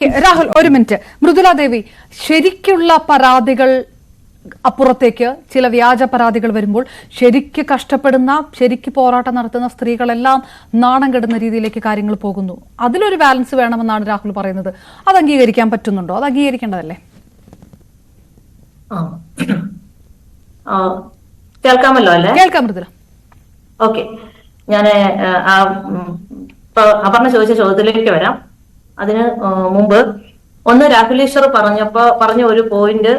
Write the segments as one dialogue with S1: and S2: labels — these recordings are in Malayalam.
S1: രാഹുൽ ഒരു മിനിറ്റ്. മൃദുല ദേവി, ശരിക്കുള്ള പരാതികൾ അപ്പുറത്തേക്ക് ചില വ്യാജ പരാതികൾ വരുമ്പോൾ ശരിക്ക് കഷ്ടപ്പെടുന്ന, ശരിക്ക് പോരാട്ടം നടത്തുന്ന സ്ത്രീകളെല്ലാം നാണം കെടുന്ന രീതിയിലേക്ക് കാര്യങ്ങൾ പോകുന്നു. അതിലൊരു ബാലൻസ് വേണമെന്നാണ് രാഹുൽ പറയുന്നത്. അത് അംഗീകരിക്കാൻ പറ്റുന്നുണ്ടോ? അത് അംഗീകരിക്കേണ്ടതല്ലേ?
S2: കേൾക്കാമല്ലോ അല്ലേ?
S1: കേൾക്കാം മൃദുല.
S2: ഓക്കെ, ഞാൻ അപർണ ചോദിച്ച ചോദ്യത്തിലേക്ക് വരാം. അതിന് മുമ്പ് രാഹുൽ ഈശ്വർ പറഞ്ഞ ഒരു പോയിന്റ്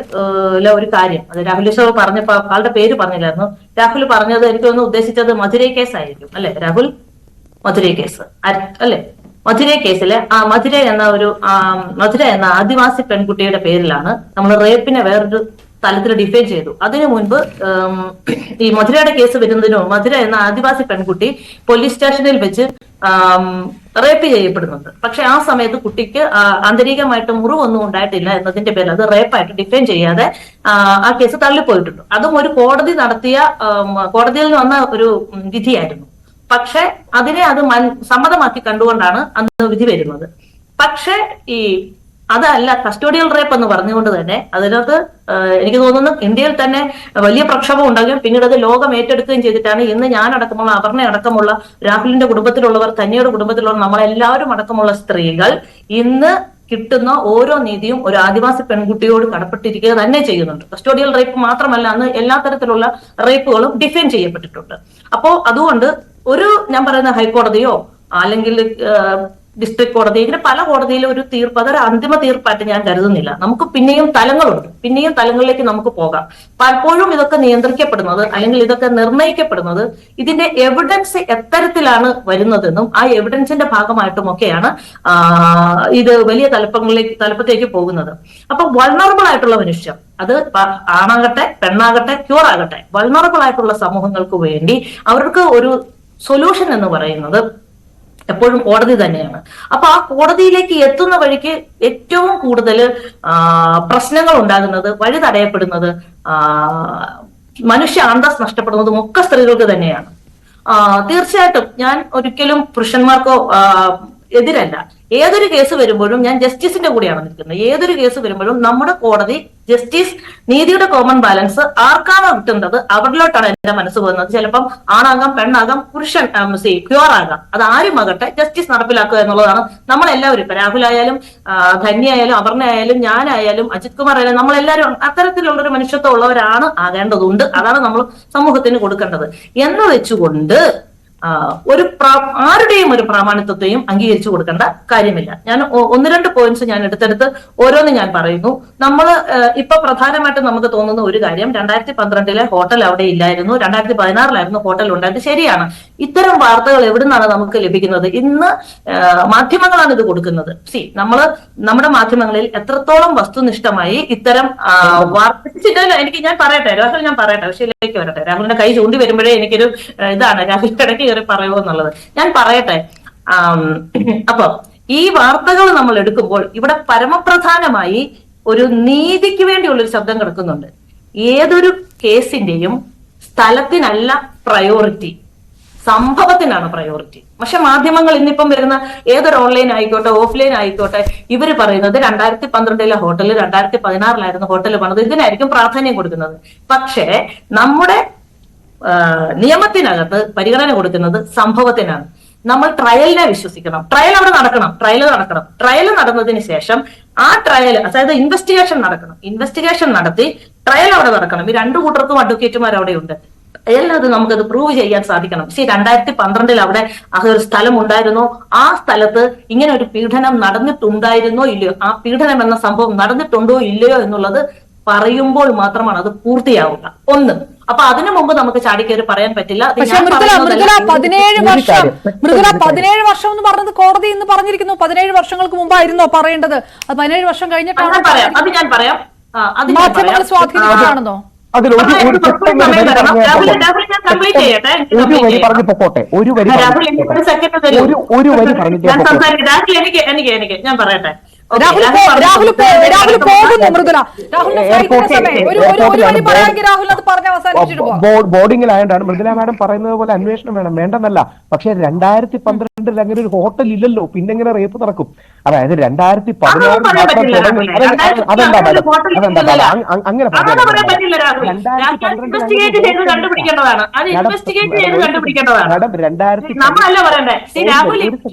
S2: ഒരു കാര്യം, അത് രാഹുൽ ഈശ്വർ പറഞ്ഞപ്പോ ആളുടെ പേര് പറഞ്ഞില്ലായിരുന്നു. രാഹുൽ പറഞ്ഞത് എനിക്ക് തോന്നുന്നു ഉദ്ദേശിച്ചത് മധുരൈ കേസ് ആയിരിക്കും അല്ലെ? രാഹുൽ, മധുരൈ കേസ് അല്ലെ? മധുരൈ കേസിലെ മധുര എന്ന ആദിവാസി പെൺകുട്ടിയുടെ പേരിലാണ് നമ്മൾ റേപ്പിനെ വേറൊരു തലത്തിൽ ഡിഫൈൻ ചെയ്തു. അതിനു മുൻപ് ഈ മധുരയുടെ കേസ് വരുന്നതിനോ മധുര എന്ന ആദിവാസി പെൺകുട്ടി പോലീസ് സ്റ്റേഷനിൽ വെച്ച് റേപ്പ് ചെയ്യപ്പെടുന്നുണ്ട്. പക്ഷെ ആ സമയത്ത് കുട്ടിക്ക് ആന്തരികമായിട്ട് മുറിവൊന്നും ഉണ്ടായിട്ടില്ല എന്നതിന്റെ പേരിൽ അത് റേപ്പായിട്ട് ഡിഫൈൻ ചെയ്യാതെ ആ കേസ് തള്ളിപ്പോയിട്ടുണ്ട്. അതും ഒരു കോടതിയിൽ നിന്ന് വന്ന ഒരു വിധിയായിരുന്നു. പക്ഷെ അതിനെ അത് സമ്മതമാക്കി കണ്ടുകൊണ്ടാണ് അന്ന് വിധി വരുന്നത്. പക്ഷെ അതല്ല കസ്റ്റോഡിയൽ റേപ്പ് എന്ന് പറഞ്ഞുകൊണ്ട് തന്നെ അതിനകത്ത് എനിക്ക് തോന്നുന്നു ഇന്ത്യയിൽ തന്നെ വലിയ പ്രക്ഷോഭം ഉണ്ടാകുകയും പിന്നീട് അത് ലോകം ഏറ്റെടുക്കുകയും ചെയ്തിട്ടാണ് ഇന്ന് ഞാൻ അടക്കമുള്ള, അപർണ അടക്കമുള്ള, രാഹുലിന്റെ കുടുംബത്തിലുള്ളവർ, ധന്യയുടെ കുടുംബത്തിലുള്ളവർ, നമ്മളെല്ലാവരും അടക്കമുള്ള സ്ത്രീകൾ ഇന്ന് കിട്ടുന്ന ഓരോ നീതിയും ഒരു ആദിവാസി പെൺകുട്ടിയോട് കടപ്പെട്ടിരിക്കുക തന്നെ ചെയ്യുന്നുണ്ട്. കസ്റ്റോഡിയൽ റേപ്പ് മാത്രമല്ല, അന്ന് എല്ലാ തരത്തിലുള്ള റേപ്പുകളും ഡിഫൈൻ ചെയ്യപ്പെട്ടിട്ടുണ്ട്. അപ്പോ അതുകൊണ്ട് ഞാൻ പറയുന്ന ഹൈക്കോടതിയോ അല്ലെങ്കിൽ ഡിസ്ട്രിക്ട് കോടതി, ഇങ്ങനെ പല കോടതിയിലും ഒരു തീർപ്പ് അതൊരു അന്തിമ തീർപ്പായിട്ട് ഞാൻ കരുതുന്നില്ല. നമുക്ക് പിന്നെയും തലങ്ങളുണ്ട്, പിന്നെയും തലങ്ങളിലേക്ക് നമുക്ക് പോകാം. പലപ്പോഴും ഇതൊക്കെ നിയന്ത്രിക്കപ്പെടുന്നത് അല്ലെങ്കിൽ ഇതൊക്കെ നിർണ്ണയിക്കപ്പെടുന്നത് ഇതിന്റെ എവിഡൻസ് എത്തരത്തിലാണ് വരുന്നതെന്നും ആ എവിഡൻസിന്റെ ഭാഗമായിട്ടുമൊക്കെയാണ് ഇത് വലിയ തലപ്പത്തേക്ക് പോകുന്നത്. അപ്പൊ വൾണറബിൾ ആയിട്ടുള്ള മനുഷ്യർ, അത് ആണാകട്ടെ പെണ്ണാകട്ടെ ക്യൂർ ആകട്ടെ, വൾണറബിൾ ആയിട്ടുള്ള സമൂഹങ്ങൾക്ക് വേണ്ടി അവർക്ക് ഒരു സൊല്യൂഷൻ എന്ന് പറയുന്നത് എപ്പോഴും കോടതി തന്നെയാണ്. അപ്പൊ ആ കോടതിയിലേക്ക് എത്തുന്ന വഴിക്ക് ഏറ്റവും കൂടുതൽ പ്രശ്നങ്ങൾ ഉണ്ടാകുന്നത്, വഴി തടയപ്പെടുന്നത്, മനുഷ്യ അന്തസ് നഷ്ടപ്പെടുന്നതും ഒക്കെ സ്ത്രീകൾക്ക് തന്നെയാണ്. തീർച്ചയായിട്ടും ഞാൻ ഒരിക്കലും പുരുഷന്മാർക്കോ എതിരല്ല. ഏതൊരു കേസ് വരുമ്പോഴും ഞാൻ ജസ്റ്റിസിന്റെ കൂടെയാണ് നിൽക്കുന്നത്. ഏതൊരു കേസ് വരുമ്പോഴും നമ്മുടെ കോടതി ജസ്റ്റിസ്, നീതിയുടെ കോമൺ ബാലൻസ് ആർക്കാണോ കിട്ടുന്നത് അവരിലോട്ടാണ് എന്റെ മനസ്സ് പോകുന്നത്. ചിലപ്പം ആണാകാം, പെണ്ണാകാം, പുരുഷൻ ക്യൂർ ആകാം, അത് ആരുമാകട്ടെ ജസ്റ്റിസ് നടപ്പിലാക്കുക എന്നുള്ളതാണ് നമ്മളെല്ലാവരും. ഇപ്പൊ രാഹുൽ ആയാലും, ധന്യ ആയാലും, അപർണ ആയാലും, ഞാനായാലും, അജിത് കുമാർ ആയാലും, നമ്മളെല്ലാവരും അത്തരത്തിലുള്ളൊരു മനുഷ്യത്വം ഉള്ളവരാണ് ആകേണ്ടതുണ്ട്. അതാണ് നമ്മൾ സമൂഹത്തിന് കൊടുക്കേണ്ടത് എന്ന് വെച്ചുകൊണ്ട് ആരുടെയും ഒരു പ്രാമാണിത്വത്തെയും അംഗീകരിച്ചു കൊടുക്കേണ്ട കാര്യമില്ല. ഞാൻ ഒന്ന് രണ്ട് പോയിന്റ്സ് ഞാൻ എടുത്തെടുത്ത് ഓരോന്ന് ഞാൻ പറയുന്നു. ഇപ്പൊ പ്രധാനമായിട്ടും നമുക്ക് തോന്നുന്ന ഒരു കാര്യം, 2012 ഹോട്ടൽ അവിടെ ഇല്ലായിരുന്നു, 2016 ഹോട്ടൽ ഉണ്ടായത്. ശരിയാണ്. ഇത്തരം വാർത്തകൾ എവിടുന്നാണ് നമുക്ക് ലഭിക്കുന്നത്? ഇന്ന് മാധ്യമങ്ങളാണ് ഇത് കൊടുക്കുന്നത്. നമ്മുടെ മാധ്യമങ്ങളിൽ എത്രത്തോളം വസ്തുനിഷ്ഠമായി ഇത്തരം വാർത്ത ഞാൻ പറയട്ടെ രാഹുൽ, ഞാൻ പറയട്ടെ, വിഷയത്തിലേക്ക് വരട്ടെ. രാഹുലിന്റെ കൈ ചൂണ്ടി വരുമ്പോഴേ എനിക്കൊരു ഇതാണ് രാഹുലിന്റെ ഇടയ്ക്ക് കയറി പറയുമോ എന്നുള്ളത്. ഞാൻ പറയട്ടെ. അപ്പൊ ഈ വാർത്തകൾ നമ്മൾ എടുക്കുമ്പോൾ ഇവിടെ പരമപ്രധാനമായി ഒരു നീതിക്ക് വേണ്ടിയുള്ള ഒരു ശബ്ദം കിടക്കുന്നുണ്ട്. ഏതൊരു കേസിന്റെയും സ്ഥലത്തിനല്ല പ്രയോറിറ്റി, സംഭവത്തിനാണ് പ്രയോറിറ്റി. പക്ഷെ മാധ്യമങ്ങൾ ഇന്നിപ്പം വരുന്ന ഏതൊരു ഓൺലൈൻ ആയിക്കോട്ടെ ഓഫ്ലൈൻ ആയിക്കോട്ടെ ഇവര് പറയുന്നത് 2012 ഹോട്ടൽ, 2016 ഹോട്ടൽ പണിത്, ഇതിനായിരിക്കും പ്രാധാന്യം കൊടുക്കുന്നത്. പക്ഷേ നമ്മുടെ നിയമത്തിനകത്ത് പരിഗണന കൊടുക്കുന്നത് സംഭവത്തിനാണ്. നമ്മൾ ട്രയലിനെ വിശ്വസിക്കണം. ട്രയൽ അവിടെ നടക്കണം. ട്രയൽ നടന്നതിന് ശേഷം ആ ട്രയൽ, അതായത് ഇൻവെസ്റ്റിഗേഷൻ നടക്കണം. ഇൻവെസ്റ്റിഗേഷൻ നടത്തി ട്രയൽ അവിടെ നടക്കണം. ഈ രണ്ടു കൂട്ടർക്കും അഡ്വക്കേറ്റുമാർ അവിടെ ഉണ്ട്. അത് നമുക്കത് പ്രൂവ് ചെയ്യാൻ സാധിക്കണം. 2012 അവിടെ ഒരു സ്ഥലം ഉണ്ടായിരുന്നോ, ആ സ്ഥലത്ത് ഇങ്ങനെ ഒരു പീഡനം നടന്നിട്ടുണ്ടായിരുന്നോ ഇല്ലയോ, ആ പീഡനം എന്ന സംഭവം നടന്നിട്ടുണ്ടോ ഇല്ലയോ എന്നുള്ളത് പറയുമ്പോൾ മാത്രമാണ് അത് പൂർത്തിയാവുക. അപ്പൊ അതിനു മുമ്പ് നമുക്ക് ചാടിക്കയറി പറയാൻ പറ്റില്ല.
S1: 17 വർഷം എന്ന് പറഞ്ഞത് കോടതി ഇന്ന് പറഞ്ഞിരിക്കുന്നു. 17 വർഷങ്ങൾക്ക് മുമ്പായിരുന്നോ പറയേണ്ടത്? അത് 17 വർഷം കഴിഞ്ഞിട്ടാണ്.
S2: അത് ഞാൻ പറയാം.
S1: മാധ്യമങ്ങൾ സ്വാധീനിക്കുകയാണെന്നോ?
S3: ഒരു വരി
S2: ഞാൻ പറയട്ടെ.
S1: രാഹുൽ പോകുന്നു മൃദുല.
S3: ബോർഡിംഗിലായോണ്ടാണ് മൃദുല മാഡം പറയുന്നത് പോലെ അന്വേഷണം വേണം, വേണ്ടെന്നല്ല. പക്ഷെ 2012 അങ്ങനെ ഒരു ഹോട്ടൽ ഇല്ലല്ലോ, പിന്നെ എങ്ങനെ റേപ്പ് നടക്കും? അതായത് 2016
S2: അതൊന്നും പറയാൻ പറ്റില്ല രാഹുൽ.
S3: അതെന്താ മാഡം
S2: ഹോട്ടലിൽ
S3: അതെന്താ
S2: ഇല്ല.
S3: അങ്ങനെ
S2: അതൊന്നും പറയാൻ പറ്റില്ല രാഹുൽ. ഇൻവെസ്റ്റിഗേറ്റ് ചെയ്ത് കണ്ടുപിടിക്കേണ്ടതാണ്. അത് ഇൻവെസ്റ്റിഗേറ്റ് ചെയ്ത് കണ്ടുപിടിക്കേണ്ടതാണ്.
S3: മാഡം 2000
S2: നമ്മളല്ല പറയണ്ടേ. രാഹുൽ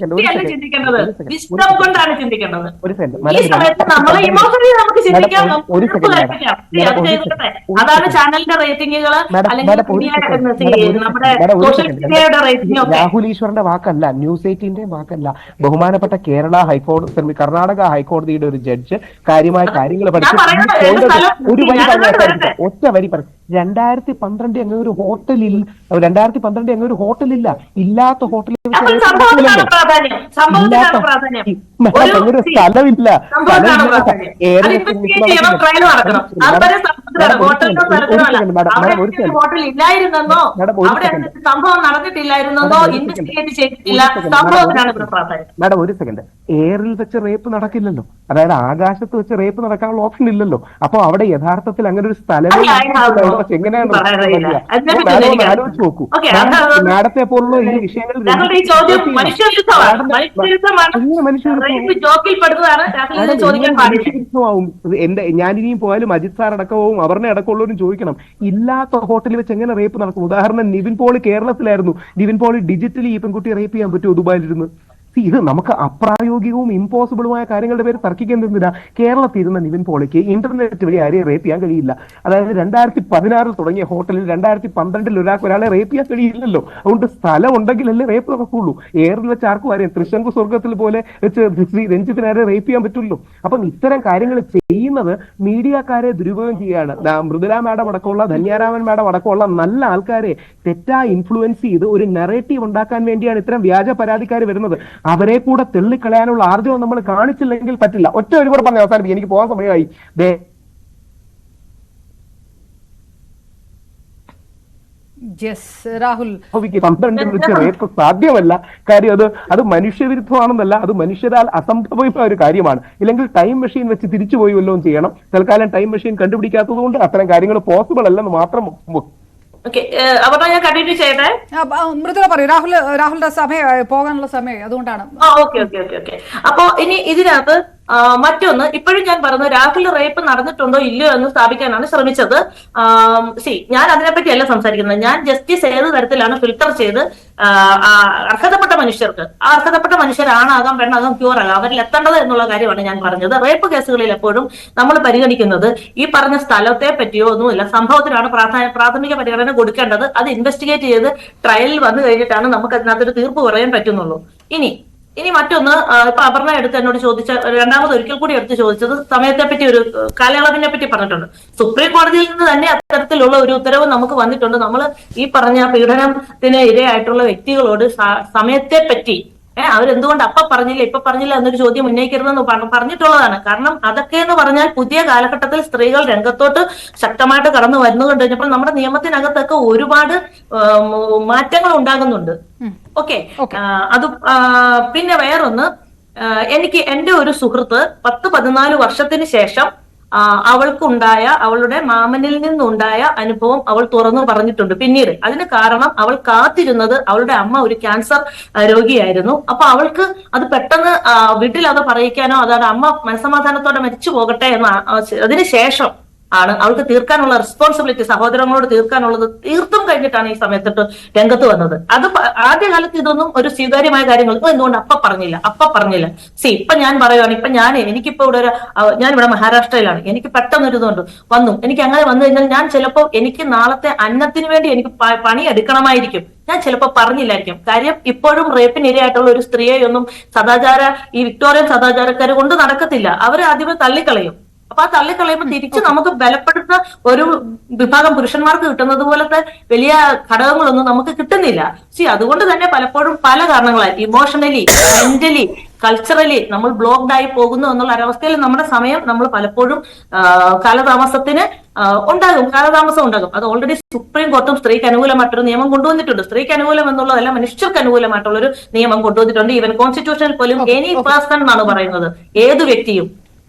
S2: അല്ല ചിന്തിക്കേണ്ടത്, വിസ്ഡം കൊണ്ടാണ് ചിന്തിക്കേണ്ടത്. ഈ സമയത്ത് നമ്മളെ ഇമോഷണലി നമുക്ക് ചിന്തിക്കാം, നമുക്ക് കൽപ്പിക്കാം. അത് ചെയ്തിട്ടെ. അതാണ് ചാനലിന്റെ റേറ്റിംഗുകൾ അല്ലെങ്കിൽ നമ്മുടെ സോഷ്യൽ മീഡിയയുടെ റേറ്റിംഗ് ഒക്കെ.
S3: രാഹുൽ ഈശ്വറിന്റെ വാക്കല്ല, ന്യൂസ് 18 വാക്കല്ല, ബഹുമാനപ്പെട്ട കേരള ഹൈക്കോടതി കർണാടക ഹൈക്കോടതിയുടെ ഒരു ജഡ്ജ് കാര്യമായ കാര്യങ്ങൾ പഠിച്ചു ഒരു വരി പറഞ്ഞ ഒറ്റ വരി പറഞ്ഞു. 2012 അങ്ങനെ ഒരു ഹോട്ടലിൽ 2012 അങ്ങനെ ഒരു ഹോട്ടലില്ല, ഇല്ലാത്ത ഹോട്ടലിൽ ഒരു സ്ഥലമില്ല.
S2: ഹോട്ടൽ ഇല്ലായിരുന്നെന്നോ അവിടെ സംഭവം നടന്നിട്ടില്ലായിരുന്നെന്നോ ഇൻവെസ്റ്റിഗേറ്റ് ചെയ്തിട്ടില്ല. സംഭവത്തിനാണ് പ്രാധാന്യം.
S3: മാഡം ഒരു സെക്കൻഡ്, എയറിൽ വെച്ച് റേപ്പ് നടക്കില്ലല്ലോ, അതായത് ആകാശത്ത് വെച്ച് റേപ്പ് നടക്കാനുള്ള ഓപ്ഷൻ ഇല്ലല്ലോ. അപ്പൊ അവിടെ യഥാർത്ഥത്തിൽ അങ്ങനെ ഒരു സ്ഥലം എങ്ങനെയാണ് ആലോചിച്ച് നോക്കൂ. മാഡത്തെ പോലുള്ള ഈ വിഷയങ്ങൾ മനുഷ്യവിരുദ്ധമാവും. ഞാനിനിയും പോയാലും അജിത് സാർ അടക്കവും അവരുടെ അടക്കമുള്ളവരും ചോദിക്കണം, ഇല്ലാത്ത ഹോട്ടലിൽ വെച്ച് എങ്ങനെ റേപ്പ് നടക്കും? ഉദാഹരണം നിവിൻ പോളി കേരളത്തിലായിരുന്നു, നിവിൻ പോളി ഡിജിറ്റലി ഈ പെൺകുട്ടിയെ റേപ്പ് ചെയ്യാൻ പറ്റുമോ ദുബായിലിരുന്ന്? ഇത് നമുക്ക് അപ്രായോഗികവും ഇമ്പോസിബിളുമായ കാര്യങ്ങളുടെ പേര് തർക്കിക്കേണ്ടതില്ല. കേരളത്തിൽ ഇരുന്ന നിവിൻ പോളിക്ക് ഇന്റർനെറ്റ് വഴി ആരെയും റേപ്പ് ചെയ്യാൻ കഴിയില്ല. അതായത് 2016 തുടങ്ങിയ ഹോട്ടലിൽ 2012 ഒരാളെ റേപ്പ് ചെയ്യാൻ കഴിയില്ലല്ലോ. അതുകൊണ്ട് സ്ഥലം ഉണ്ടെങ്കിലല്ലേ റേപ്പ് നടക്കുള്ളൂ. എയറിൽ വെച്ച് ആർക്കും അറിയാം, തൃശങ്കു സ്വർഗത്തിൽ പോലെ വെച്ച് ശ്രീ രഞ്ജിത്തിന് ആരെ റേപ്പ് ചെയ്യാൻ പറ്റുള്ളൂ. അപ്പം ഇത്തരം കാര്യങ്ങൾ ചെയ്യുന്നത് മീഡിയക്കാരെ ദുരുപയോഗം ചെയ്യുകയാണ്. മൃദുല മാഡം അടക്കമുള്ള, ധന്യാരാമൻ മാഡം അടക്കമുള്ള നല്ല ആൾക്കാരെ തെറ്റായി ഇൻഫ്ലുവൻസ് ചെയ്ത് ഒരു നെറേറ്റീവ് ഉണ്ടാക്കാൻ വേണ്ടിയാണ് ഇത്തരം വ്യാജ പരാതിക്കാർ വരുന്നത്. അവരെ കൂടെ തെള്ളിക്കളയാനുള്ള ആർജവം നമ്മൾ കാണിച്ചില്ലെങ്കിൽ പറ്റില്ല. ഒറ്റ ഒരു കൂടെ പറഞ്ഞ അവസാനിപ്പിക്കും, എനിക്ക് പോകാൻ സമയമായി.
S1: രാഹുൽ
S3: 12 വെച്ച് റേപ്പ് സാധ്യമല്ല. കാര്യം അത് മനുഷ്യവിരുദ്ധമാണെന്നല്ല, അത് മനുഷ്യരാൽ അസംഭവമായ ഒരു കാര്യമാണ്. ഇല്ലെങ്കിൽ ടൈം മെഷീൻ വെച്ച് തിരിച്ചുപോയി വല്ലതും ചെയ്യണം. തൽക്കാലം ടൈം മെഷീൻ കണ്ടുപിടിക്കാത്തത് കൊണ്ട് അത്തരം കാര്യങ്ങൾ പോസിബിൾ അല്ലെന്ന് മാത്രം.
S2: ഞാൻ കണ്ടിന്യൂ ചെയ്യട്ടെ.
S1: മൃദുല പറയൂ. രാഹുലിന്റെ സമയം പോകാനുള്ള സമയം, അതുകൊണ്ടാണ്.
S2: അപ്പോ ഇനി ഇതിനകത്ത് മറ്റൊന്ന്, ഇപ്പോഴും ഞാൻ പറഞ്ഞു രാഹുൽ റേപ്പ് നടന്നിട്ടുണ്ടോ ഇല്ലയോ എന്ന് സ്ഥാപിക്കാനാണ് ശ്രമിച്ചത്. ഞാൻ അതിനെപ്പറ്റി അല്ല സംസാരിക്കുന്നത്. ഞാൻ ജസ്റ്റിസ് ഏത് തരത്തിലാണ് ഫിൽട്ടർ ചെയ്ത് അർഹതപ്പെട്ട മനുഷ്യർക്ക്, ആ അർഹതപ്പെട്ട മനുഷ്യരാണാകാം, പെണ്ണാകാം, ക്യൂർ ആകാം, അവരിൽ എത്തേണ്ടത് എന്നുള്ള കാര്യമാണ് ഞാൻ പറഞ്ഞത്. റേപ്പ് കേസുകളിൽ എപ്പോഴും നമ്മൾ പരിഗണിക്കുന്നത് ഈ പറഞ്ഞ സ്ഥലത്തെ പറ്റിയോ ഒന്നുമില്ല, സംഭവത്തിനാണ് പ്രാഥമിക പരിഗണന കൊടുക്കേണ്ടത്. അത് ഇൻവെസ്റ്റിഗേറ്റ് ചെയ്ത് ട്രയലിൽ വന്നു കഴിഞ്ഞിട്ടാണ് നമുക്ക് അതിനകത്തൊരു തീർപ്പ് പറയാൻ പറ്റുന്നുള്ളൂ. ഇനി മറ്റൊന്ന്, ഇപ്പൊ അപർണ എടുത്ത് എന്നോട് ചോദിച്ച, രണ്ടാമത് ഒരിക്കൽ കൂടി എടുത്ത് ചോദിച്ചത് സമയത്തെ പറ്റി, ഒരു കാലയളവിനെ പറ്റി പറഞ്ഞിട്ടുണ്ട്. സുപ്രീം കോടതിയിൽ നിന്ന് തന്നെ അത്തരത്തിലുള്ള ഒരു ഉത്തരവ് നമുക്ക് വന്നിട്ടുണ്ട്. നമ്മൾ ഈ പറഞ്ഞ പീഡനത്തിന് ഇരയായിട്ടുള്ള വ്യക്തികളോട് സമയത്തെ പറ്റി അവരെന്തുകൊണ്ട് ഇപ്പൊ പറഞ്ഞില്ല എന്നൊരു ചോദ്യം ഉന്നയിക്കരുതെന്ന് പറഞ്ഞിട്ടുള്ളതാണ്. കാരണം അതൊക്കെ എന്ന് പറഞ്ഞാൽ പുതിയ കാലഘട്ടത്തിൽ സ്ത്രീകൾ രംഗത്തോട്ട് ശക്തമായിട്ട് കടന്നു വരുന്നുകൊണ്ട് കഴിഞ്ഞപ്പോൾ നമ്മുടെ നിയമത്തിനകത്തൊക്കെ ഒരുപാട് മാറ്റങ്ങൾ ഉണ്ടാകുന്നുണ്ട്. ഓക്കെ, അത് പിന്നെ വേറൊന്ന്, എനിക്ക് എന്റെ ഒരു സുഹൃത്ത് 10-14 വർഷത്തിന് ശേഷം അവളുടെ മാമനിൽ നിന്നുണ്ടായ അനുഭവം അവൾ തുറന്നു പറഞ്ഞിട്ടുണ്ട്. പിന്നീട് അതിന് കാരണം അവൾ കാത്തിരുന്നത് അവളുടെ അമ്മ ഒരു ക്യാൻസർ രോഗിയായിരുന്നു. അപ്പൊ അവൾക്ക് അത് പെട്ടെന്ന് വീട്ടിൽ അത് പറയിക്കാനോ, അതാണ് അമ്മ മനസ്സമാധാനത്തോടെ മരിച്ചു പോകട്ടെ എന്ന് അതിനുശേഷം ആണ് അവൾക്ക് തീർക്കാനുള്ള റെസ്പോൺസിബിലിറ്റി, സഹോദരങ്ങളോട് തീർക്കാനുള്ളത് തീർത്തും കഴിഞ്ഞിട്ടാണ് ഈ സമയത്തിട്ട് രംഗത്ത് വന്നത്. അത് ആദ്യകാലത്ത് ഇതൊന്നും ഒരു സ്വീകാര്യമായ കാര്യങ്ങൾ എന്തുകൊണ്ട് അപ്പ പറഞ്ഞില്ല. ഇപ്പൊ ഞാൻ പറയുവാണ്, എനിക്കിപ്പോ ഞാനിവിടെ മഹാരാഷ്ട്രയിലാണ്. എനിക്ക് പെട്ടെന്നൊരു ഇതുണ്ട് എനിക്ക് അങ്ങനെ വന്നു കഴിഞ്ഞാൽ ഞാൻ ചിലപ്പോൾ എനിക്ക് നാളത്തെ അന്നത്തിന് വേണ്ടി എനിക്ക് പണി എടുക്കണമായിരിക്കും. ഞാൻ ചിലപ്പോൾ പറഞ്ഞില്ലായിരിക്കും. കാര്യം ഇപ്പോഴും റേപ്പിനിരയായിട്ടുള്ള ഒരു സ്ത്രീയെയൊന്നും ഈ വിക്ടോറിയൻ സദാചാരക്കാർ കൊണ്ട് നടക്കത്തില്ല. അവരെ ആദ്യമേ തള്ളിക്കളയും. അപ്പൊ ആ തള്ളിക്കളയുമ്പോൾ തിരിച്ച് നമുക്ക് ബലപ്പെടുന്ന ഒരു വിഭാഗം പുരുഷന്മാർക്ക് കിട്ടുന്നത് പോലത്തെ വലിയ ഘടകങ്ങളൊന്നും നമുക്ക് കിട്ടുന്നില്ല. അതുകൊണ്ട് തന്നെ പലപ്പോഴും പല കാരണങ്ങളായി ഇമോഷണലി, മെന്റലി, കൾച്ചറലി നമ്മൾ ബ്ലോക്ക്ഡ് ആയി പോകുന്നു എന്നുള്ള ഒരവസ്ഥയിൽ നമ്മുടെ സമയം നമ്മൾ പലപ്പോഴും കാലതാമസം ഉണ്ടാകും. അത് ഓൾറെഡി സുപ്രീം കോർട്ടും സ്ത്രീക്ക് അനുകൂലമായിട്ടൊരു നിയമം കൊണ്ടുവന്നിട്ടുണ്ട്. സ്ത്രീക്ക് അനുകൂലം എന്നുള്ളതല്ല, മനുഷ്യർക്ക് അനുകൂലമായിട്ടുള്ളൊരു നിയമം കൊണ്ടുവന്നിട്ടുണ്ട്. ഈവൻ കോൺസ്റ്റിറ്റ്യൂഷനിൽ പോലും എനി പേഴ്സൺ എന്നാണ് പറയുന്നത്.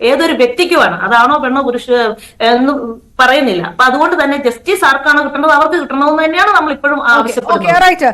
S2: ഏതൊരു വ്യക്തിക്കുമാണ്, അതാണോ പെണ്ണോ പുരുഷ എന്ന് പറയുന്നില്ല. അപ്പൊ അതുകൊണ്ട് തന്നെ ജസ്റ്റിസ് ആർക്കാണോ കിട്ടേണ്ടത് അവർക്ക് കിട്ടണമെന്ന് തന്നെയാണ് നമ്മൾ ഇപ്പോഴും ആവശ്യപ്പെടുന്നത്.